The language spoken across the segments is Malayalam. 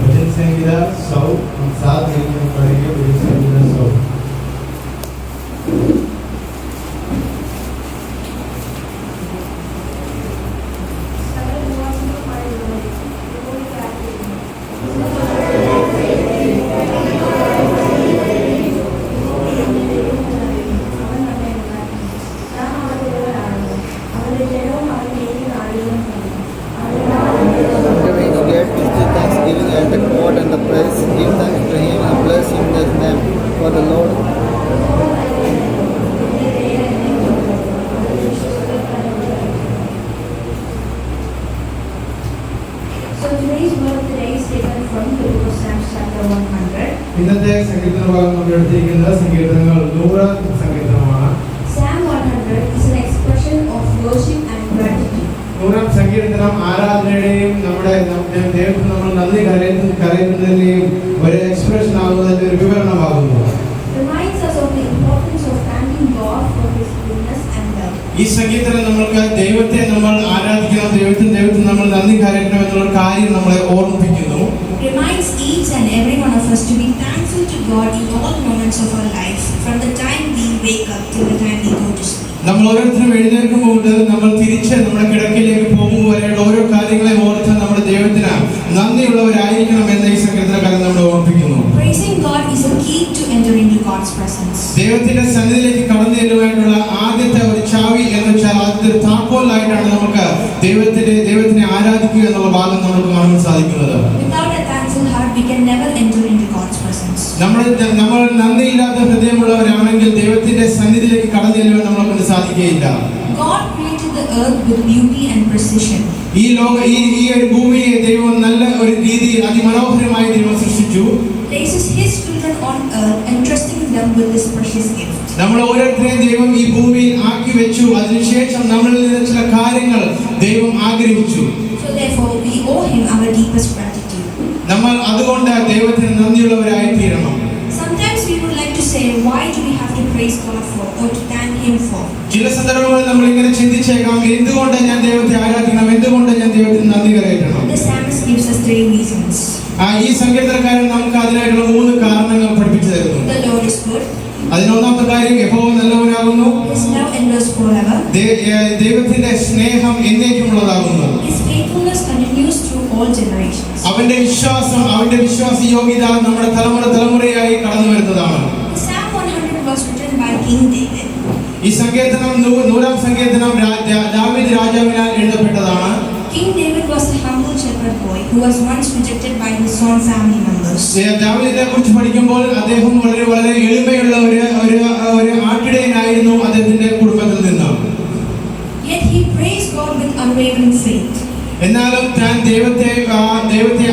भजन संहिता 100 हम 7 लाइन में पढ़ेंगे। भजन संहिता 100। ഇന്നത്തെ സങ്കീർത്തന ഭാഗം നമ്മൾ എടുത്തിരിക്കുന്നത് സങ്കീർത്തനങ്ങൾ 100 സങ്കീർത്തനമാണ്. Psalm 100 is an expression of worship and gratitude. 100 സങ്കീർത്തനം ആരാധനയുടെയും നമ്മുടെ ദൈവത്തിന് നമ്മൾ നന്ദി കരയുന്നതിന്റെയും ഒരു എക്സ്പ്രഷൻ ആകുന്നതിന്റെ ഒരു വിവരണമാകുന്നു. Reminds us of the importance of thanking God for His goodness and love. ഈ സങ്കീർത്തനം നമുക്ക് ദൈവത്തെ നമ്മൾ ആരാധിക്കണം, ദൈവത്തിന് നമ്മൾ നന്ദി കരയണം എന്നുള്ള കാര്യം നമ്മളെ ഓർമ്മിപ്പിക്കുന്നു. Reminds each and every one of us to be thankful to God in all moments of our life, from the time we wake up till the time we go to sleep. നമ്മൾ ഓരോരുത്തരും എഴുന്നേൽക്കുമ്പോൾ നമ്മൾ തിരിച്ച് നമ്മുടെ കിടക്കയിലേക്ക് പോകുമ്പോൾ വരെയുള്ള ഓരോ കാര്യങ്ങളെ ഓർത്ത് നമ്മുടെ ദൈവത്തിന് നന്ദിയുള്ളവരായിരിക്കണം എന്ന് ഈ സങ്കീർത്തനക്കാരൻ നമ്മളെ ഓർമ്മിപ്പിക്കുന്നു. Praising God is a key to enter into God's presence. ദൈവത്തിന്റെ സന്നിധിയിലേക്ക് കടന്നു ചെല്ലുവാനുള്ള ആദ്യത്തെ ഒരു ചാവി എന്ന് വെച്ചാൽ ആദ്യത്തെ ഒരു താക്കോലായിട്ടാണ് നമുക്ക് ദൈവത്തിനെ ആരാധിക്കുക എന്നുള്ള ഭാഗം നമുക്ക് കാണാൻ സാധിക്കുന്നത്. Without a thankful heart, we can never enter into God's presence. നമ്മൾ നന്ദിയില്ലാത്ത ഹൃദയമുള്ളവരാണെങ്കിൽ ദൈവത്തിന്റെ സന്നിധിയിലേക്ക് കടന്നു ചെല്ലുവാൻ നമ്മളെ സാധിക്കുകയില്ല. God created the earth with beauty and precision. ഈ ഒരു ഭൂമിയെ ദൈവം നല്ല ഒരു രീതിയിൽ അതിമനോഹരമായി ദൈവം സൃഷ്ടിച്ചു. Places His children on earth, entrusting them with this precious gift. നമ്മൾ ഓരോരുത്തരെയും ദൈവം ഈ ഭൂമിയിൽ ആക്കി വെച്ചു. അതിനുശേഷം നമ്മളിൽ നിന്ന് ചില കാര്യങ്ങൾ ദൈവം ആഗ്രഹിച്ചു. So therefore we owe Him our deepest gratitude. നമ്മൾ അതുകൊണ്ട് ദൈവത്തിന് നന്ദിയുള്ളവരായി തീരണം. Sometimes we would like to say, why do we have to praise God for or to thank Him for? ചില സന്ദർഭങ്ങളിൽ നമ്മൾ ഇങ്ങനെ ചിന്തിച്ചേക്കാം, എന്തുകൊണ്ട് ഞാൻ ദൈവത്തെ ആരാധിക്കണം, എന്തുകൊണ്ട് ഞാൻ ദൈവത്തിന് നന്ദി കരയറ്റണം. The psalmist gives us 3 reasons. ഈ സങ്കീർത്തനക്കാരൻ നമുക്ക് അതിനായിട്ടുള്ള 3 കാരണങ്ങൾ പഠിപ്പിച്ചു തരുന്നു. The Lord is good. അതിനൊന്നാമത്തെ കാര്യം യഹോവ നല്ലവനാകുന്നു. His love endures forever. ദൈവത്തിന്റെ സ്നേഹം എന്നേക്കുമുള്ളതാകുന്നു. His faithfulness continues through all generations. അവന്റെ വിശ്വാസ യോഗ്യത നമ്മുടെ തലമുറയായി കടന്നു വരുന്നതാണ്. Psalm 100 was written by King David. ഈ സങ്കീർത്തനം 100 സങ്കീർത്തനം ദാവീദ് രാജാവിനാൽ എഴുതപ്പെട്ടതാണ്. King David was a humble shepherd boy who was once rejected by his own family members. ദാവീദിനെ കുറിച്ച് പഠിക്കുമ്പോൾ അദ്ദേഹം വളരെ എളിമയുള്ള ഒരു ആട്ടിടയനായിരുന്നു അദ്ദേഹത്തിന്റെ കുടുംബത്തിൽ നിന്ന്. Yet he praised God with unwavering faith. എന്നാലും താൻ ദൈവത്തെ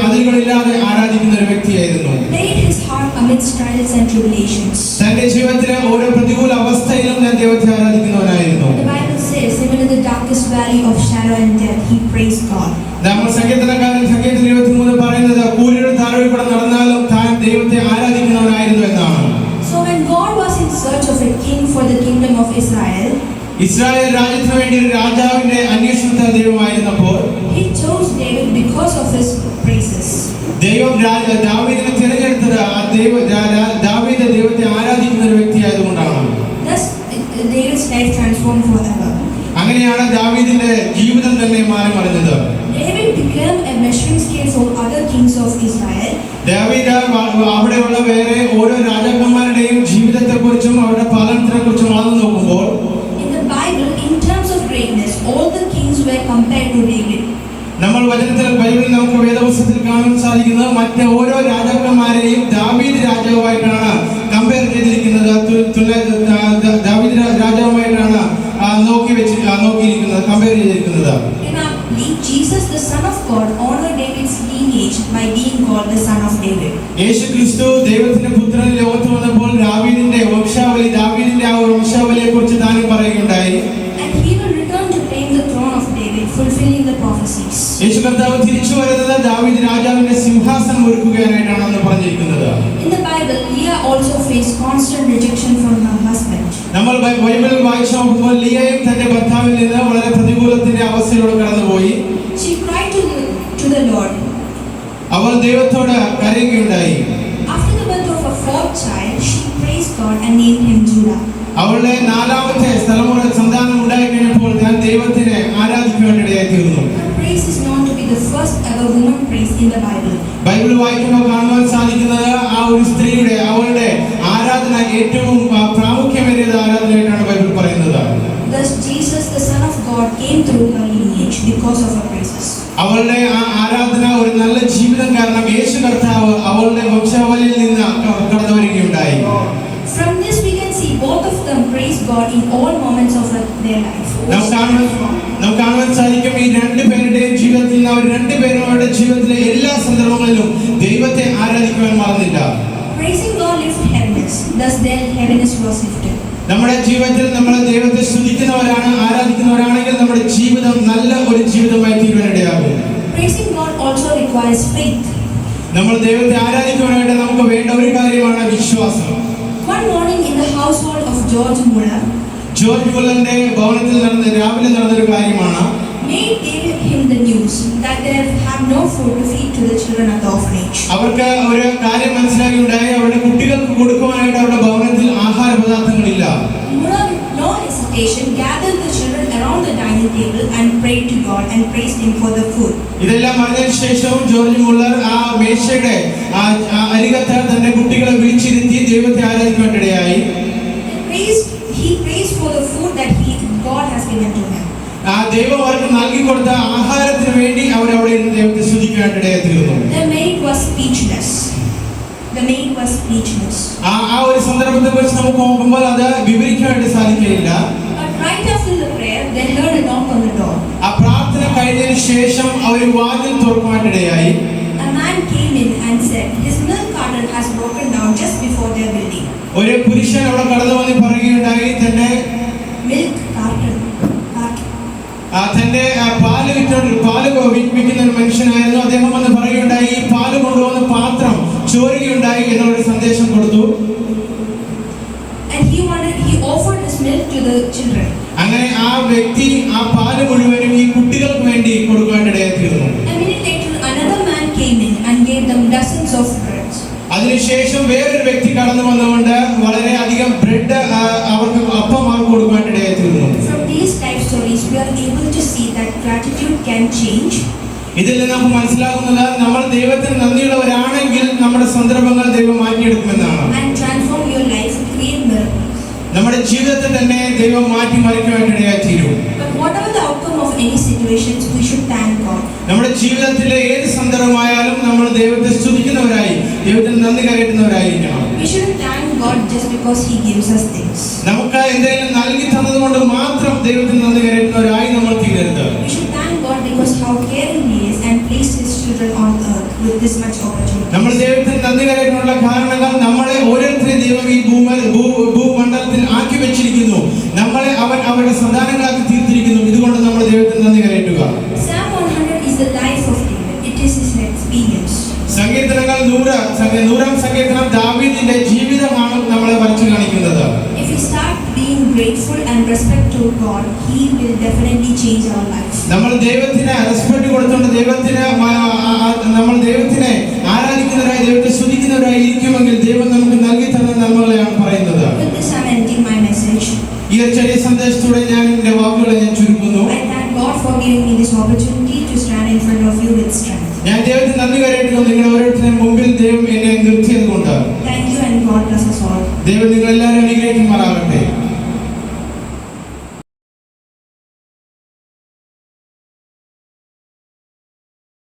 അതിരുകളില്ലാതെ ആരാധിക്കുന്ന ഒരു വ്യക്തിയായിരുന്നു. Laid his heart amidst trials and tribulations. തന്റെ ജീവിതത്തിലെ ഓരോ പ്രതികൂല അവസ്ഥയിലും താൻ ദൈവത്തെ ആരാധിക്കുന്നവനായിരുന്നു. The Bible says, even in the darkest valley of shadow and death, he praised God. നമ്മൾ സങ്കീർത്തനക്കാരൻ സങ്കീർത്തനം 23 പറയുന്നത് കൂരിരുൾ താഴ്വരയിൽ കൂടെ നടന്നാലും താൻ ദൈവത്തെ ആരാധിക്കുന്നവനായിരുന്നു എന്നാണ്. So when God was in search of a king for the kingdom of Israel, Israel രാജ്യത്തിന് വേണ്ടി ഒരു രാജാവിന്റെ അന്വേഷണത്തിൽ ദൈവമായിരുന്നപ്പോൾ He chose David because of his praises. ദൈവം ദാവീദിനെ തിരഞ്ഞെടുത്തത് ദാവീദ് ദൈവത്തെ ആരാധിക്കുന്ന ഒരു വ്യക്തിയായതുകൊണ്ടാണ്. Thus David's life transformed forever. അങ്ങനെയാണ് ദാവീദിന്റെ ജീവിതം തന്നെ മാറിമറിഞ്ഞത്. David became a measuring scale for other kings of Israel. ദാവീദ് അവിടെയുള്ള വേറെ ഓരോ രാജാക്കന്മാരുടെയും ജീവിതത്തെക്കുറിച്ചും അവരുടെ പാലനത്തെക്കുറിച്ചും അളന്നു നോക്കുമ്പോൾ In the Bible, in terms of greatness, all the kings were compared to David. നമ്മൾ ബൈബിളിൽ നമുക്ക് വേദപുസ്തകത്തിൽ കാണാൻ സാധിക്കുന്നത് മറ്റ് ഓരോ രാജാക്കന്മാരെയും ദാവീദ് രാജാവായിട്ടാണ് കമ്പയർ ചെയ്തിരിക്കുന്നത്. ദാവീദ് രാജാവുമായിട്ടാണ് നോക്കിയിരിക്കുന്നത്, കമ്പയർ ചെയ്തിരിക്കുന്നത്. Jesus, the Son of God, honored David's lineage by being called the Son of David. യേശു ക്രിസ്തു ദൈവത്തിന്റെ പുത്രൻ ലോകത്ത് വന്നപ്പോൾ ദാവീദിന്റെ ആ വംശാവലിയെ കുറിച്ച് താനും പറയുകയുണ്ടായി. And he will return to claim the throne of David, fulfilling the prophecies. യേശു കർത്താവ് തിരിച്ചു വരുന്നത് ദാവീദ് രാജാവിന്റെ സിംഹാസനം ഒരുക്കുകയായിട്ടാണെന്ന് പറഞ്ഞിരിക്കുന്നത്. In the Bible, Leah also faced constant rejection from her husband. നമ്മൾ ബൈബിളിൽ വായിച്ചു നോക്കുമ്പോൾ ലിയയും തന്റെ ഭർത്താവിൽ നിന്ന് വളരെ പ്രതികൂലത്തിന്റെ അവസ്ഥയിലൂടെ കടന്നുപോയി. She cried to the Lord. അവൾ ദൈവത്തോട് കരയുകയുണ്ടായി. After the birth of her fourth child, she praised God and named him Judah. അവളുടെ നാലാമത്തെ തലമുറ സന്താനം ഉണ്ടായി കഴിഞ്ഞപ്പോൾ ഞാൻ ദൈവത്തിനെ ആരാധിക്കുവാനിടയായി തീർന്നു. Her praise is known to be the first ever woman praise in the Bible. Bible വായിക്കുമ്പോൾ കാണുവാൻ സാധിക്കുന്നത് ആ ഒരു സ്ത്രീയുടെ അവളുടെ ആരാധന ഏറ്റവും പ്രാമുഖ്യമേറിയ ആരാധനയായിട്ടാണ് ബൈബിൾ പറയുന്നത്. Thus Jesus, the Son of God, came through her lineage because of her praises. അവളുടെ ആ ആരാധന ഒരു നല്ല ജീവിതം കാരണം യേശു കർത്താവ് അവളുടെ വംശാവലിയിൽ നിന്ന് കടന്നു വരികയുണ്ടായി. From this we can see both of them praise God in all moments of their life. നമുക്ക് കാണുവാൻ സാധിക്കും ഈ രണ്ടുപേരുടെയും ജീവിതത്തിൽ നിന്ന് അവർ രണ്ടുപേരും അവരുടെ ജീവിതത്തിലെ എല്ലാ സന്ദർഭങ്ങളിലും ദൈവത്തെ ആരാധിക്കുവാൻ മറന്നില്ല. Praising God lifts heaviness, thus their heaviness was lifted. നമ്മുടെ ജീവിതത്തിൽ നമ്മൾ ദൈവത്തെ സ്തുതിക്കുന്നവരാണ്, ആരാധിക്കുന്നവരാണെങ്കിൽ നമ്മുടെ ജീവിതം നല്ല ഒരു ജീവിതമായി തീരുവാനിടയാകും. Praising God also requires faith. നമ്മൾ ദൈവത്തെ ആരാധിക്കുവാനായിട്ട് നമുക്ക് വേണ്ട ഒരു കാര്യമാണ് വിശ്വാസം. One morning in the household of George Muller, George മുല്ലറിന്റെ ഭവനത്തിൽ രാവിലെ നടന്നൊരു കാര്യമാണ്. maid gave him the news that they have no food to feed to the children at the orphanage. അവർക്ക് ഒരു കാര്യം മനസ്സിലാക്കുകയുണ്ടായി, അവരുടെ കുട്ടികൾക്ക് കൊടുക്കുവാനായിട്ട് അവരുടെ ഭവനത്തിൽ ആഹാര പദാർത്ഥങ്ങളില്ല. Muller, with no hesitation, gathered the children around the dining table and prayed to God and praised Him for the food. ഇതെല്ലാം അറിഞ്ഞതിന് ശേഷവും ജോർജ് മുല്ലർ ആ മേശയുടെ അരികത്ത് തന്റെ കുട്ടികളെ വിളിച്ചിരുത്തി ദൈവത്തെ ആരാധിക്കുവാനിടയായി. He praised for the food that God has given to him. ആ ദൈവം അവർക്ക് നൽകി കൊടുത്ത ആഹാരത്തിന് വേണ്ടി അവർ അവിടെ ഇരുന്ന് ദൈവത്തെ സ്തുതിക്കുവാനിടയായി തീർന്നു. The maid was speechless. ആ ഒരു സന്ദർഭത്തെ കുറിച്ച് നമുക്ക് നോക്കുമ്പോൾ അത് വിവരിക്കാനായിട്ട് സാധിക്കില്ല. But right after the prayer, they heard a knock on the door. ആ പ്രാർത്ഥന കഴിഞ്ഞതിന് ശേഷം അവർ വാതിൽ തുറക്കുവാനിടയായി. A man came in and said, his milk carton has broken down just before their building. ഒരു പുരുഷൻ അവിടെ കടന്നു വന്ന് പറയുകയുണ്ടായി, തന്റെ Milk carton. തന്റെ പാല് വിൽക്കുന്ന ഒരു മനുഷ്യനായിരുന്നു. അദ്ദേഹം വന്ന് പറയുകയുണ്ടായി, ഈ പാല് കൊണ്ടുവന്ന പാത്രം ചോരുകയുണ്ടായി എന്നുള്ളൊരു സന്ദേശം കൊടുത്തു. And he offered his milk to the children. അങ്ങനെ ആ വ്യക്തി ആ പാല് മുഴുവനും ഈ കുട്ടികൾക്ക് വേണ്ടി കൊടുക്കുവാനിടയായി തീർന്നു. A minute later, another man came in and gave them dozens of breads. അതിനുശേഷം വേറൊരു വ്യക്തി കടന്നു വന്നുകൊണ്ട് വളരെ അധികം ബ്രെഡ് അവർക്ക് അപ്പം അവർക്ക് കൊടുക്കുവാനിടയായി തീർന്നു. From these life stories, we are able to see that gratitude can change. ഇതിൽ നിന്ന് നമുക്ക് മനസ്സിലാകുന്നത് നമ്മൾ ദൈവത്തിന് നന്ദിയുള്ളവരാണെങ്കിൽ നമ്മുടെ സന്ദർഭങ്ങൾ ദൈവം മാറ്റിയെടുക്കുമെന്നാണ്. And transform your life, create miracles. നമ്മുടെ ജീവിതത്തെ തന്നെ ദൈവം മാറ്റി മറിക്കുവാനിടയായി തീരും. But whatever the outcome of any situations, we should thank God. നമ്മുടെ ജീവിതത്തിലെ ഏത് സന്ദർഭമായാലും നമ്മൾ ദൈവത്തെ സ്തുതിക്കുന്നവരായി, ദൈവത്തിന് നന്ദി കരയറ്റുന്നവരായിരിക്കണം. We shouldn't thank God just because He gives us things. നമുക്ക് എന്തെങ്കിലും നൽകി തന്നതുകൊണ്ട് മാത്രം ദൈവത്തിന് നന്ദി കരയറ്റുന്നവരായി നമ്മൾ തീരരുത്. We should thank God because how caring He is and placed His children on earth with this much opportunity. നമ്മൾ ദൈവത്തിന് നന്ദി കരയറ്റാനുള്ള കാരണങ്ങൾ നമ്മളെ ഓരോരുത്തരെയും ദൈവം ഈ ഭൂമണ്ഡലത്തിൽ ആക്കി വെച്ചിരിക്കുന്നു. നമ്മളെ അവൻ അവരുടെ സന്താനങ്ങളാക്കി തീർത്തിരിക്കുന്നു. ഇതുകൊണ്ട് നമ്മൾ ദൈവത്തിന് നന്ദി കരയറ്റുക. Psalm 100 is the life of David. It is his experience. സങ്കീർത്തനങ്ങൾ 100 സങ്കീർത്തനം ദാവീദിന്റെ ജീവിതമാണ് നമ്മളെ വരച്ചു കാണിക്കുന്നത്. If we start being grateful and respect to God, He will definitely change our lives. നമ്മൾ ദൈവത്തിന് റെസ്പെക്ട് കൊടുത്തുകൊണ്ട് നമ്മൾ ദൈവത്തിനെ ആരാധിക്കുന്നവരായി, ദൈവത്തെ സ്തുതിക്കുന്നവരായി ഇരിക്കുമെങ്കിൽ ദൈവം നമുക്ക് നൽകി തന്ന നന്മകളെയാണ് പറയുന്നത്. With this, I am ending my message. ഈ ഒരു ചെറിയ സന്ദേശത്തോടെ ഞാൻ എന്റെ വാക്കുകളെ ചുരുക്കുന്നു. I thank God for giving me this opportunity to stand in front of you with strength. ഞാൻ ദൈവത്തിന് നന്ദി കരയറ്റുന്നു. നിങ്ങൾ ഓരോരുത്തരുടെ മുമ്പിൽ ദൈവം എന്നെ നിർത്തിയത് കൊണ്ട്. Thank you and God bless us all. ദൈവം നിങ്ങളെല്ലാവരും